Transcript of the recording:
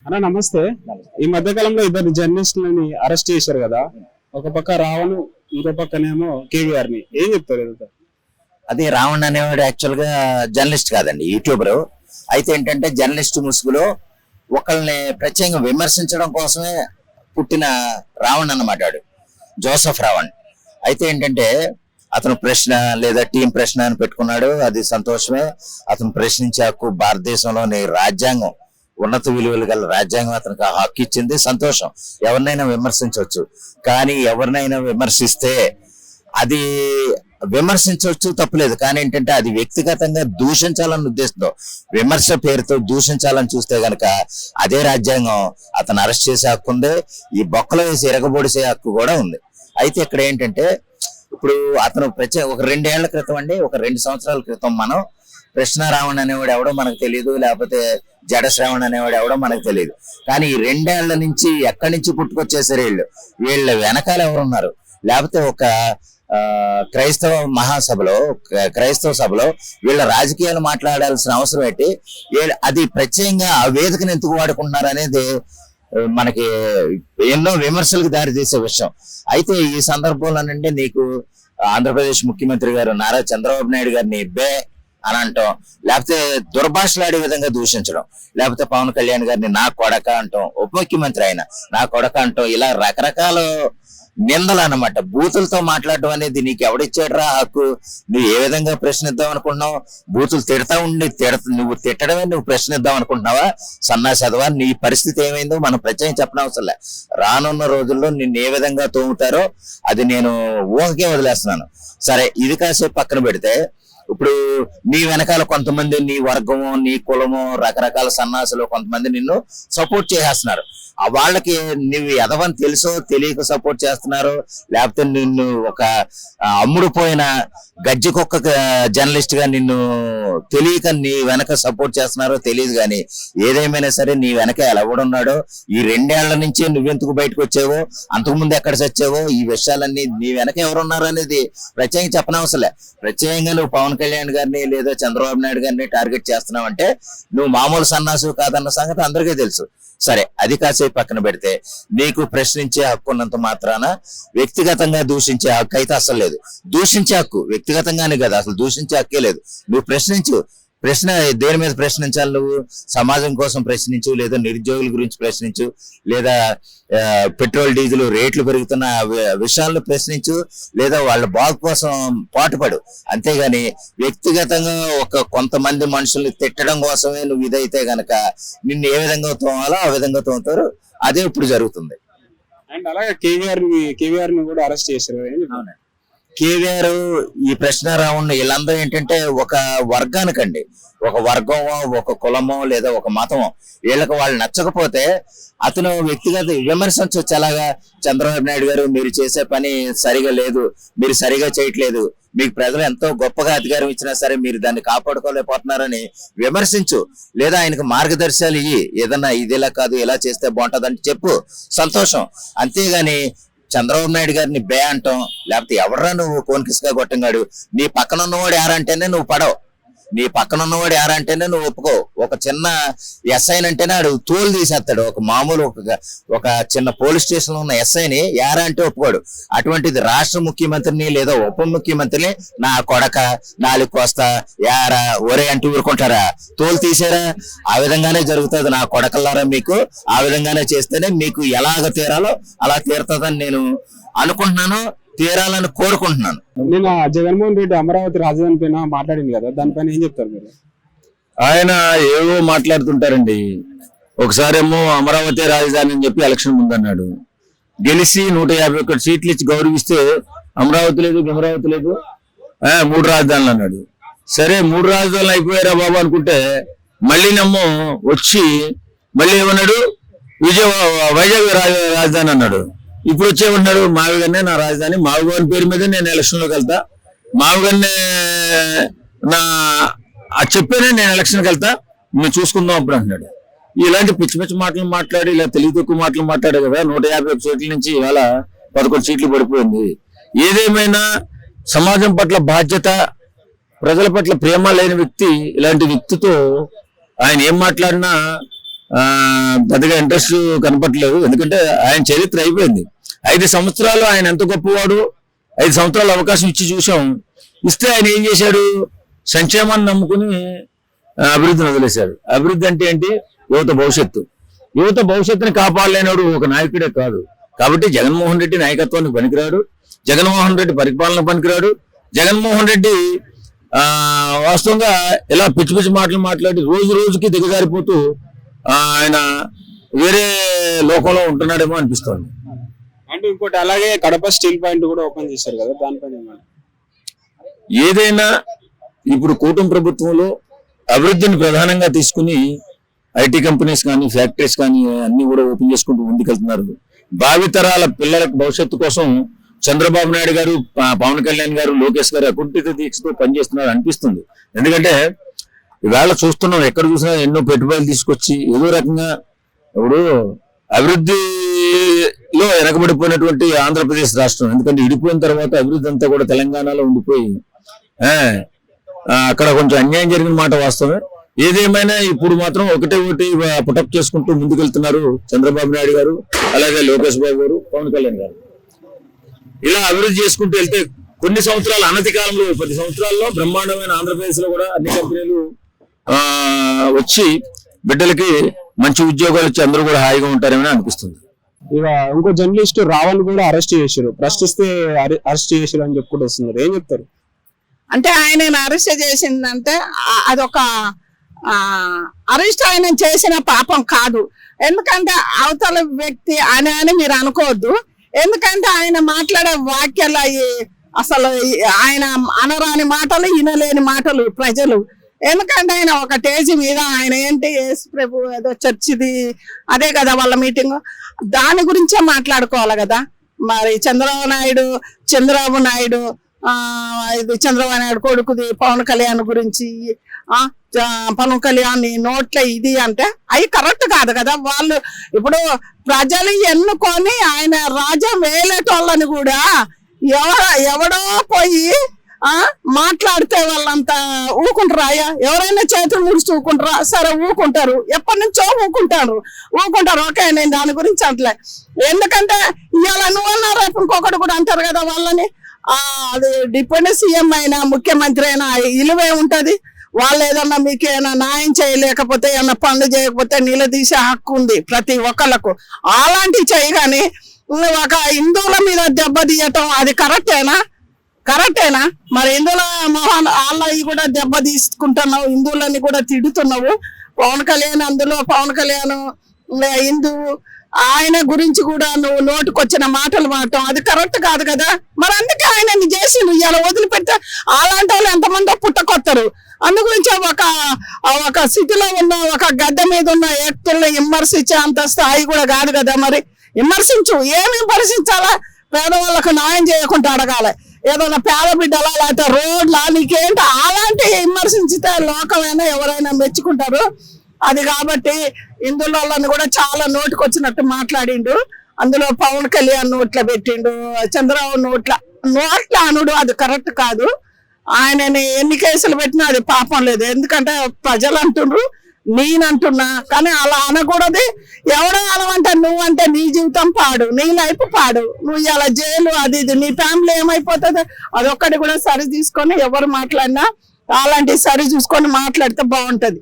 అన్న నమస్తే. ఈ మధ్య కాలంలో ఇద్దరు జర్నలిస్టులని అరెస్ట్ చేశారు కదా, ఒక పక్క రావణ్, ఇంకో పక్కనేమో కేవీఆర్ ని. ఏం చెప్తారు? అది రావణ్ అనేవాడు యాక్చువల్ గా జర్నలిస్ట్ కాదండి, యూట్యూబర్. అయితే ఏంటంటే జర్నలిస్ట్ ముసుగులో ఒకళ్ళని ప్రత్యేకంగా విమర్శించడం కోసమే పుట్టిన రావణ్ అన్నమాట, జోసెఫ్ రావణ్. అయితే ఏంటంటే అతను ప్రశ్న లేదా టీం ప్రశ్న అని పెట్టుకున్నాడు, అది సంతోషమే. అతను ప్రశ్నించే హక్కు భారతదేశంలోని రాజ్యాంగం, ఉన్నత విలువలు గల రాజ్యాంగం అతనికి ఆ హక్కు ఇచ్చింది, సంతోషం. ఎవరినైనా విమర్శించవచ్చు, కానీ ఎవరినైనా విమర్శిస్తే అది విమర్శించవచ్చు, తప్పులేదు. కానీ ఏంటంటే అది వ్యక్తిగతంగా దూషించాలన్న ఉద్దేశంతో విమర్శ పేరుతో దూషించాలని చూస్తే గనక అదే రాజ్యాంగం అతను అరెస్ట్ చేసే హక్కు ఉంది, ఈ బొక్కలో వేసి ఎరగబొడిసే హక్కు కూడా ఉంది. అయితే ఇక్కడ ఏంటంటే ఇప్పుడు అతను ఒక 2 ఏళ్ల క్రితం అండి, ఒక 2 సంవత్సరాల క్రితం మనం కృష్ణ రావణ్ అనేవాడు ఎవడో మనకు తెలియదు, లేకపోతే జడ శ్రావణ్ అనేవాడు ఎవడో మనకు తెలియదు. కానీ ఈ 2 ఏళ్ల నుంచి ఎక్కడి నుంచి పుట్టుకొచ్చేసారు వీళ్ళ వెనకాల ఎవరున్నారు? లేకపోతే ఒక క్రైస్తవ మహాసభలో, క్రైస్తవ సభలో వీళ్ళ రాజకీయాలు మాట్లాడాల్సిన అవసరం ఏంటి? అది ప్రత్యేకంగా ఆ వేదికను ఎందుకు వాడుకుంటున్నారు అనేది మనకి ఎన్నో విమర్శలకు దారితీసే విషయం. అయితే ఈ సందర్భంలోనంటే నీకు ఆంధ్రప్రదేశ్ ముఖ్యమంత్రి గారు నారా చంద్రబాబు నాయుడు గారిని బే అని అంటాం, లేకపోతే దుర్భాషలాడే విధంగా దూషించడం, లేకపోతే పవన్ కళ్యాణ్ గారిని నా కొడక అంటాం, ఉప ముఖ్యమంత్రి ఆయన నా కొడక అంటాం, ఇలా రకరకాల నిందలు అన్నమాట. బూతులతో మాట్లాడడం అనేది నీకు ఎవడిచ్చాడురా హక్కు? నువ్వు ఏ విధంగా ప్రశ్నిద్దాం అనుకుంటున్నావు? బూతులు తిడతా ఉండి నువ్వు తిట్టడమే నువ్వు ప్రశ్నిద్దాం అనుకుంటున్నావా? సన్నాసి చదవా, నీ పరిస్థితి ఏమైందో మనం ప్రత్యేకంగా చెప్పనవసరం లే. రానున్న రోజుల్లో నిన్ను ఏ విధంగా తోముతారో అది నేను ఊహకే వదిలేస్తున్నాను. సరే, ఇది కాసేపు పక్కన పెడితే, ఇప్పుడు నీ వెనకాల కొంతమంది నీ వర్గము, నీ కులము, రకరకాల సన్నాసులు కొంతమంది నిన్ను సపోర్ట్ చేసేస్తున్నారు. వాళ్ళకి నువ్వు ఎదవని తెలుసో తెలియక సపోర్ట్ చేస్తున్నారు, లేకపోతే నిన్ను ఒక అమ్ముడు పోయిన గజ్జి కుక్క జర్నలిస్ట్ గా నిన్ను తెలియక నీ వెనక సపోర్ట్ చేస్తున్నారో తెలియదు. కానీ ఏదేమైనా సరే నీ వెనక ఎవడున్నాడో, ఈ 2 ఏళ్ల నుంచి నువ్వెందుకు బయటకు వచ్చావో, అంతకుముందు ఎక్కడ చచ్చావో, ఈ విషయాలన్నీ నీ వెనక ఎవరున్నారు అనేది ప్రత్యేకంగా చెప్పనవసలే. ప్రత్యేకంగా నువ్వు పవన్ కళ్యాణ్ గారిని లేదా చంద్రబాబు నాయుడు గారిని టార్గెట్ చేస్తున్నావు అంటే నువ్వు మామూలు సన్నాసు కాదన్న సంగతి అందరికీ తెలుసు. సరే, అది కాసేపు పక్కన పెడితే, నీకు ప్రశ్నించే హక్కు ఉన్నంత మాత్రాన వ్యక్తిగతంగా దూషించే హక్కు అయితే అసలు లేదు. దూషించే హక్కు వ్యక్తిగతంగానే కదా, అసలు దూషించే హక్కే లేదు. నువ్వు ప్రశ్నించు. ప్రశ్న దేని మీద ప్రశ్నించాలి? నువ్వు సమాజం కోసం ప్రశ్నించు, లేదా నిరుద్యోగుల గురించి ప్రశ్నించు, లేదా పెట్రోల్ డీజిల్ రేట్లు పెరుగుతున్న విషయాలను ప్రశ్నించు, లేదా వాళ్ళ బాగు కోసం పాటుపడు. అంతేగాని వ్యక్తిగతంగా కొంతమంది మనుషుల్ని తిట్టడం కోసమే నువ్వు ఇదైతే గనక నిన్ను ఏ విధంగా తోమాలో ఆ విధంగా తోముతారు. అదే ఇప్పుడు జరుగుతుంది. అండ్ అలాగే కేవీఆర్ ని కూడా అరెస్ట్ చేశారు. కేవీఆర్, ఈ ప్రశ్న రావణ్, వీళ్ళందరూ ఏంటంటే ఒక వర్గానికండి, ఒక వర్గమో, ఒక కులమో, లేదా ఒక మతమో, వీళ్ళకి వాళ్ళు నచ్చకపోతే అతను వ్యక్తిగత విమర్శించవచ్చు. ఎలాగా? చంద్రబాబు నాయుడు గారు మీరు చేసే పని సరిగా లేదు, మీరు సరిగా చేయట్లేదు, మీకు ప్రజలు ఎంతో గొప్పగా అధికారం ఇచ్చినా సరే మీరు దాన్ని కాపాడుకోలేకపోతున్నారని విమర్శించు, లేదా ఆయనకు మార్గదర్శకాలు ఇయ్యి, ఏదన్నా ఇదిలా కాదు ఇలా చేస్తే బాగుంటుందని చెప్పు, సంతోషం. అంతేగాని చంద్రబాబు నాయుడు గారిని బే అంటాం, లేకపోతే ఎవడరా నువ్వు కోన్కిస్గా కొట్టంగాడు, నీ పక్కన ఉన్నవాడు యారంటేనే నువ్వు పడవు, నీ పక్కన ఉన్నవాడు యారంటేనే నువ్వు ఒప్పుకో. ఒక చిన్న ఎస్ఐని అంటేనే ఆడు తోలు తీసేస్తాడు, ఒక మామూలు ఒక చిన్న పోలీస్ స్టేషన్ లో ఉన్న ఎస్ఐని యారా అంటే ఒప్పుకోడు. అటువంటిది రాష్ట్ర ముఖ్యమంత్రిని లేదా ఉప ముఖ్యమంత్రిని నా కొడక, నాలుగు కోస్తా, యారా, ఒరే అంటూ ఊరుకుంటారా? తోలు తీసారా? ఆ విధంగానే జరుగుతుంది నా కొడకల్లారా. మీకు ఆ విధంగానే చేస్తేనే మీకు ఎలాగ తీరాలో అలా తీరుతుందని నేను అనుకుంటున్నాను, తీరాలని కోరుకుంటున్నాను. నేను జగన్మోహన్ రెడ్డి అమరావతి రాజధాని పైన మాట్లాడింది కదా, దానిపైన ఏం చెప్తారు మీరు? ఆయన ఏవో మాట్లాడుతుంటారండి. ఒకసారేమో అమరావతి రాజధాని అని చెప్పి ఎలక్షన్ ముందన్నాడు, గెలిచి 151 సీట్లు ఇచ్చి గౌరవిస్తే అమరావతి లేదు, అమరావతి లేదు, 3 రాజధానులు అన్నాడు. సరే 3 రాజధానులు అయిపోయారా బాబు అనుకుంటే మళ్ళీ నమ్మో వచ్చి మళ్ళీ ఏమన్నాడు, వైజాగ్ రాజధాని అన్నాడు. ఇప్పుడు వచ్చేమన్నాడు, మావిగన్నే నా రాజధాని, మావిగారి పేరు మీద నేను ఎలక్షన్ లోకి వెళ్తా, మావిగన్నే నా చెప్పేనే నేను ఎలక్షన్కి వెళ్తా, మేము చూసుకుందాం అప్పుడు అంటున్నాడు. ఇలాంటి పిచ్చి పిచ్చి మాటలు మాట్లాడి, ఇలా తెలివి తక్కువ మాటలు మాట్లాడే కదా 151 సీట్ల నుంచి ఇవాళ 11 సీట్లు పడిపోయింది. ఏదేమైనా సమాజం పట్ల బాధ్యత, ప్రజల పట్ల ప్రేమ లేని వ్యక్తి, ఇలాంటి వ్యక్తితో ఆయన ఏం మాట్లాడినా పెద్దగా ఇంట్రెస్ట్ కనపట్లేదు. ఎందుకంటే ఆయన చరిత్ర అయిపోయింది. 5 సంవత్సరాలు ఆయన ఎంత గొప్పవాడు, 5 సంవత్సరాలు అవకాశం ఇచ్చి చూసాం. ఇస్తే ఆయన ఏం చేశాడు? సంక్షేమాన్ని నమ్ముకుని అభివృద్ధిని వదిలేశాడు. అభివృద్ధి అంటే ఏంటి? యువత భవిష్యత్తు. యువత భవిష్యత్తుని కాపాడలేనాడు ఒక నాయకుడే కాదు. కాబట్టి జగన్మోహన్ రెడ్డి నాయకత్వానికి పనికిరాడు, జగన్మోహన్ రెడ్డి పరిపాలన పనికిరాడు. జగన్మోహన్ రెడ్డి వాస్తవంగా ఇలా పిచ్చి పిచ్చి మాటలు మాట్లాడి రోజు రోజుకి దిగజారిపోతూ ఆయన వేరే లోకంలో ఉంటున్నాడేమో అనిపిస్తోంది. అంటే ఇంకోటి అలాగే కడప స్టీల్ పాయింట్ కూడా ఓపెన్ చేశారు కదా, దానిపైన ఏమన్నా? ఏదైనా ఇప్పుడు కూటమి ప్రభుత్వంలో అభివృద్ధిని ప్రధానంగా తీసుకుని ఐటీ కంపెనీస్ కానీ ఫ్యాక్టరీస్ కానీ అన్ని కూడా ఓపెన్ చేసుకుంటూ ముందుకెళ్తున్నారు. భావితరాల పిల్లలకు భవిష్యత్తు కోసం చంద్రబాబు నాయుడు గారు, పవన్ కళ్యాణ్ గారు, లోకేష్ గారు అకుంఠిత దీక్షతో పనిచేస్తున్నారు అనిపిస్తుంది. ఎందుకంటే ఇవాళ చూస్తున్నాం, ఎక్కడ చూసినా ఎన్నో పెట్టుబడులు తీసుకొచ్చి ఏదో రకంగా ఇప్పుడు అభివృద్ధిలో వెనకబడిపోయినటువంటి ఆంధ్రప్రదేశ్ రాష్ట్రం, ఎందుకంటే విడిపోయిన తర్వాత అభివృద్ధి అంతా కూడా తెలంగాణలో ఉండిపోయి అక్కడ కొంచెం అన్యాయం జరిగిన మాట వాస్తవమే. ఏదేమైనా ఇప్పుడు మాత్రం ఒకటి పుటప్ చేసుకుంటూ ముందుకెళ్తున్నారు చంద్రబాబు నాయుడు గారు, అలాగే లోకేష్ బాబు గారు, పవన్ కళ్యాణ్ గారు. ఇలా అభివృద్ధి చేసుకుంటూ వెళ్తే కొన్ని సంవత్సరాలు, అనతి కాలంలో 10 సంవత్సరాల్లో బ్రహ్మాండమైన ఆంధ్రప్రదేశ్ లో కూడా అన్ని కంపెనీలు వచ్చి బిడ్డలకి మంచి ఉద్యోగాలు వచ్చి అందరూ కూడా హాయిగా ఉంటారేమని అనిపిస్తుంది. ఇక ఇంకో జర్నలిస్ట్ రావణ్ కూడా అరెస్ట్ చేశారు, ప్రశ్నిస్తే అరెస్ట్ చేశారు అని చెప్పుకుంటూ వస్తున్నారు. ఏం చెప్తారు? అంటే ఆయన అరెస్ట్ చేసిందంటే అదొక అరెస్ట్ ఆయన చేసిన పాపం కాదు. ఎందుకంటే అవతల వ్యక్తి అని మీరు అనుకోవద్దు. ఎందుకంటే ఆయన మాట్లాడే వాక్యాలు అసలు ఆయన అనరాని మాటలు, వినలేని మాటలు ప్రజలు. ఎందుకంటే ఆయన ఒక స్టేజ్ మీద ఆయన ఏంటి యేసు ప్రభు ఏదో చర్చిది అదే కదా వాళ్ళ మీటింగ్, దాని గురించే మాట్లాడుకోవాలి కదా. మరి చంద్రబాబు నాయుడు ఇది చంద్రబాబు నాయుడు కొడుకుది పవన్ కళ్యాణ్ గురించి పవన్ కళ్యాణ్ నోట్ల ఇది అంటే అవి కరెక్ట్ కాదు కదా. వాళ్ళు ఇప్పుడు ప్రజలు ఎన్నుకొని ఆయన రాజ్యం వేలేటోళ్ళని కూడా ఎవడో పోయి మాట్లాడితే వాళ్ళంతా ఊకుంటారా? ఎవరైనా చేతులు ముడిచి ఊకుంటారా? సరే ఊకుంటారు, ఎప్పటి నుంచో ఊకుంటారు. ఓకే, నేను దాని గురించి అంటలే. ఎందుకంటే ఇవాళ నువ్వన్నా రేపు ఇంకొకటి కూడా అంటారు కదా వాళ్ళని. అది డిప్యూటీ సీఎం అయినా ముఖ్యమంత్రి అయినా ఇలువే ఉంటది. వాళ్ళు ఏదన్నా మీకు ఏమైనా న్యాయం చేయలేకపోతే, ఏమన్నా పనులు చేయకపోతే నిలదీసే హక్కు ఉంది ప్రతి ఒక్కళ్ళకు. అలాంటివి చేయగాని ఒక హిందువుల మీద దెబ్బతీయటం అది కరెక్టేనా? మరి హిందువుల వాళ్ళవి కూడా దెబ్బ తీసుకుంటున్నావు, హిందువులని కూడా తిడుతున్నావు. పవన్ కళ్యాణ్ హిందువు, ఆయన గురించి కూడా నువ్వు నోటుకొచ్చిన మాటలు మాడటం అది కరెక్ట్ కాదు కదా. మరి అందుకే ఆయన చేసి నువ్వు ఇలా వదిలిపెడితే అలాంటి వాళ్ళు ఎంతమందో పుట్టకొత్తరు. అందు గురించి ఒక స్థితిలో ఉన్న ఒక గడ్డ మీద ఉన్న వ్యక్తుల్ని విమర్శించే అంత స్థాయి కూడా కాదు కదా. మరి విమర్శించు, ఏమి విమర్శించాలా? పేదవాళ్ళకు న్యాయం చేయకుండా అడగాలి. ఏదైనా పేద బిడ్డలా లేకపోతే రోడ్లా నీకేంటి అలాంటి విమర్శించితే లోకమైనా ఎవరైనా మెచ్చుకుంటారు. అది కాబట్టి హిందువులని కూడా చాలా నోటికొచ్చినట్టు మాట్లాడిండు. అందులో పవన్ కళ్యాణ్ నోట్ల పెట్టిండు, చంద్రబాబు నోట్ల అనుడు అది కరెక్ట్ కాదు. ఆయనని ఎన్ని కేసులు పెట్టినా అది పాపం లేదు. ఎందుకంటే ప్రజలు అంటుండ్రు, నేనంటున్నా. కానీ అలా అనకూడదు. ఎవడో అనమంటే నువ్వంటే నీ జీవితం పాడు, నీ లైఫ్ పాడు. నువ్వు ఇలా జైలు అది ఇది నీ ఫ్యామిలీ ఏమైపోతుంది అదొక్కటి కూడా సరి తీసుకొని ఎవరు మాట్లాడినా అలాంటి సరి చూసుకొని మాట్లాడితే బాగుంటది.